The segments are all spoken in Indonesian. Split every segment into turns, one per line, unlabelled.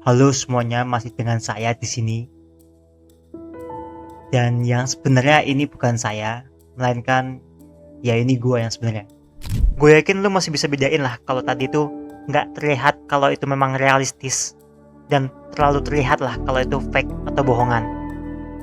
Halo semuanya, masih dengan saya di sini. Dan yang sebenarnya ini bukan saya, melainkan ya ini gua yang sebenarnya. Gue yakin lu masih bisa bedain lah kalau tadi itu nggak terlihat kalau itu memang realistis, dan terlalu terlihat lah kalau itu fake atau bohongan.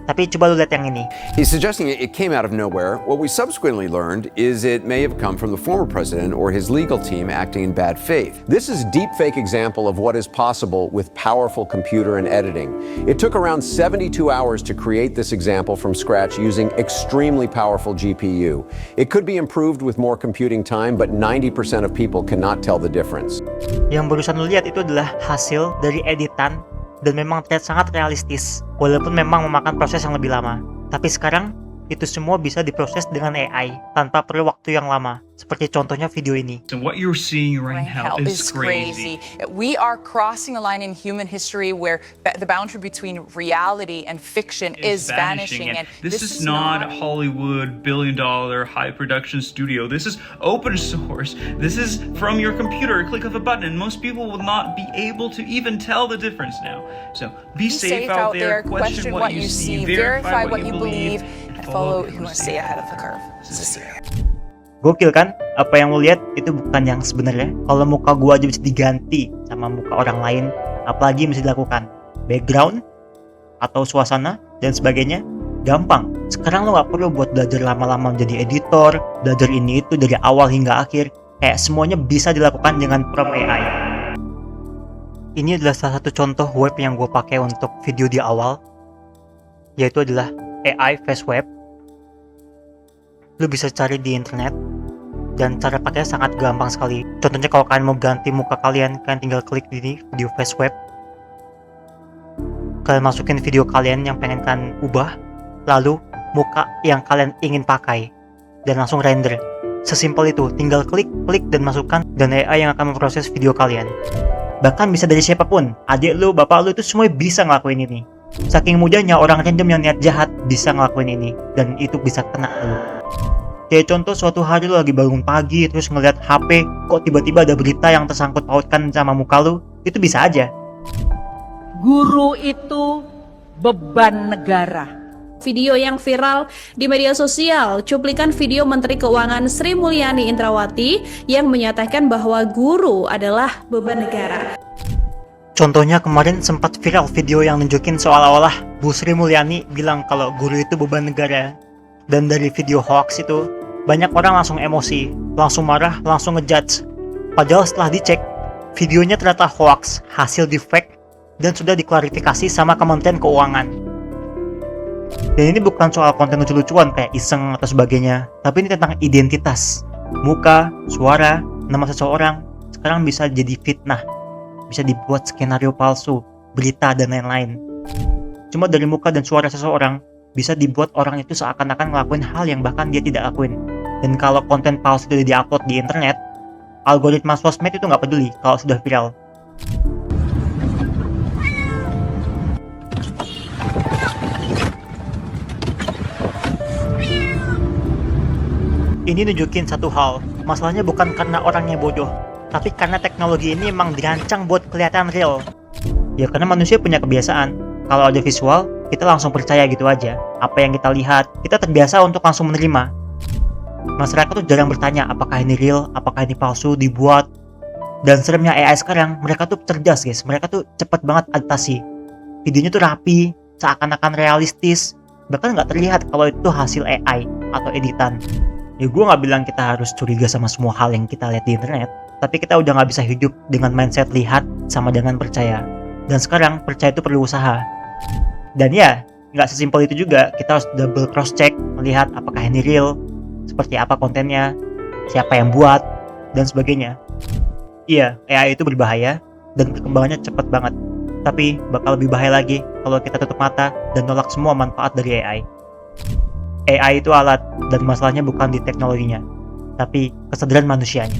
Tapi coba lu lihat yang ini.
He's suggesting it came out of nowhere. What we subsequently learned is it may have come from the former president or his legal team acting in bad faith. This is a deepfake example of what is possible with powerful computer and editing. It took around 72 hours to create this example from scratch using extremely powerful GPU. It could be improved with more computing time, but 90% of people cannot tell the difference.
Yang barusan lu lihat itu adalah hasil dari editan dan memang terlihat sangat realistis, walaupun memang memakan proses yang lebih lama. Tapi sekarang itu semua bisa diproses dengan AI tanpa perlu waktu yang lama, seperti contohnya video ini.
And what you're seeing right now is crazy.
We are crossing a line in human history where the boundary between reality and fiction is vanishing.
And this is not a Hollywood billion-dollar high-production studio. This is open source. This is from your computer, a click of a button, and most people will not be able to even tell the difference now. So be safe out there, question what you see, verify what you believe, and follow who stay ahead of the curve.
Gokil kan? Apa yang lo lihat itu bukan yang sebenarnya. Kalau muka gua aja bisa diganti sama muka orang lain, apalagi bisa dilakukan background atau suasana dan sebagainya, gampang. Sekarang lo nggak perlu buat belajar lama-lama menjadi editor, belajar ini itu dari awal hingga akhir. Kayak semuanya bisa dilakukan dengan prompt AI. Ini adalah salah satu contoh web yang gue pakai untuk video di awal, yaitu adalah AI Face Web. Lu bisa cari di internet, dan cara pakainya sangat gampang sekali. Contohnya kalau kalian mau ganti muka kalian tinggal klik di video Face Web. Kalian masukin video kalian yang pengen kalian ubah, lalu muka yang kalian ingin pakai, dan langsung render. Sesimpel itu, tinggal klik dan masukkan, dan AI yang akan memproses video kalian. Bahkan bisa dari siapapun, adik lu, bapak lu, itu semua bisa ngelakuin ini. Saking mudahnya orang random yang niat jahat bisa ngelakuin ini, dan itu bisa kena lu. Kayak contoh suatu hari lu lagi bangun pagi terus ngeliat HP, kok tiba-tiba ada berita yang tersangkut pautkan sama muka lu, itu bisa aja.
Guru itu beban negara.
Video yang viral di media sosial, cuplikan video Menteri Keuangan Sri Mulyani Indrawati yang menyatakan bahwa guru adalah beban negara.
Contohnya kemarin sempat viral video yang nunjukin seolah-olah Bu Sri Mulyani bilang kalau guru itu beban negara. Dan dari video hoax itu, banyak orang langsung emosi, langsung marah, langsung ngejudge. Padahal setelah dicek, videonya ternyata hoax, hasil deepfake, dan sudah diklarifikasi sama Kementerian Keuangan. Dan ini bukan soal konten lucu-lucuan kayak iseng atau sebagainya, tapi ini tentang identitas, muka, suara, nama seseorang. Sekarang bisa jadi fitnah, bisa dibuat skenario palsu, berita, dan lain-lain. Cuma dari muka dan suara seseorang, bisa dibuat orang itu seakan-akan ngelakuin hal yang bahkan dia tidak lakuin. Dan kalau konten palsu itu diupload di internet, algoritma sosmed itu nggak peduli kalau sudah viral. Ini nunjukin satu hal, masalahnya bukan karena orangnya bodoh, tapi karena teknologi ini emang dirancang buat kelihatan real. Ya karena manusia punya kebiasaan, kalau ada visual, kita langsung percaya gitu aja. Apa yang kita lihat, kita terbiasa untuk langsung menerima. Masyarakat tuh jarang bertanya apakah ini real, apakah ini palsu, dibuat. Dan seremnya AI sekarang, mereka tuh cerdas guys, mereka tuh cepet banget adaptasi. Videonya tuh rapi, seakan-akan realistis, bahkan nggak terlihat kalau itu hasil AI atau editan. Ya gue nggak bilang kita harus curiga sama semua hal yang kita lihat di internet, tapi kita udah nggak bisa hidup dengan mindset lihat sama dengan percaya. Dan sekarang percaya itu perlu usaha. Dan ya, nggak sesimpel itu juga, kita harus double cross check, melihat apakah ini real, seperti apa kontennya, siapa yang buat, dan sebagainya. Iya, AI itu berbahaya, dan perkembangannya cepat banget. Tapi bakal lebih bahaya lagi kalau kita tutup mata dan nolak semua manfaat dari AI. AI itu alat, dan masalahnya bukan di teknologinya, tapi kesadaran manusianya.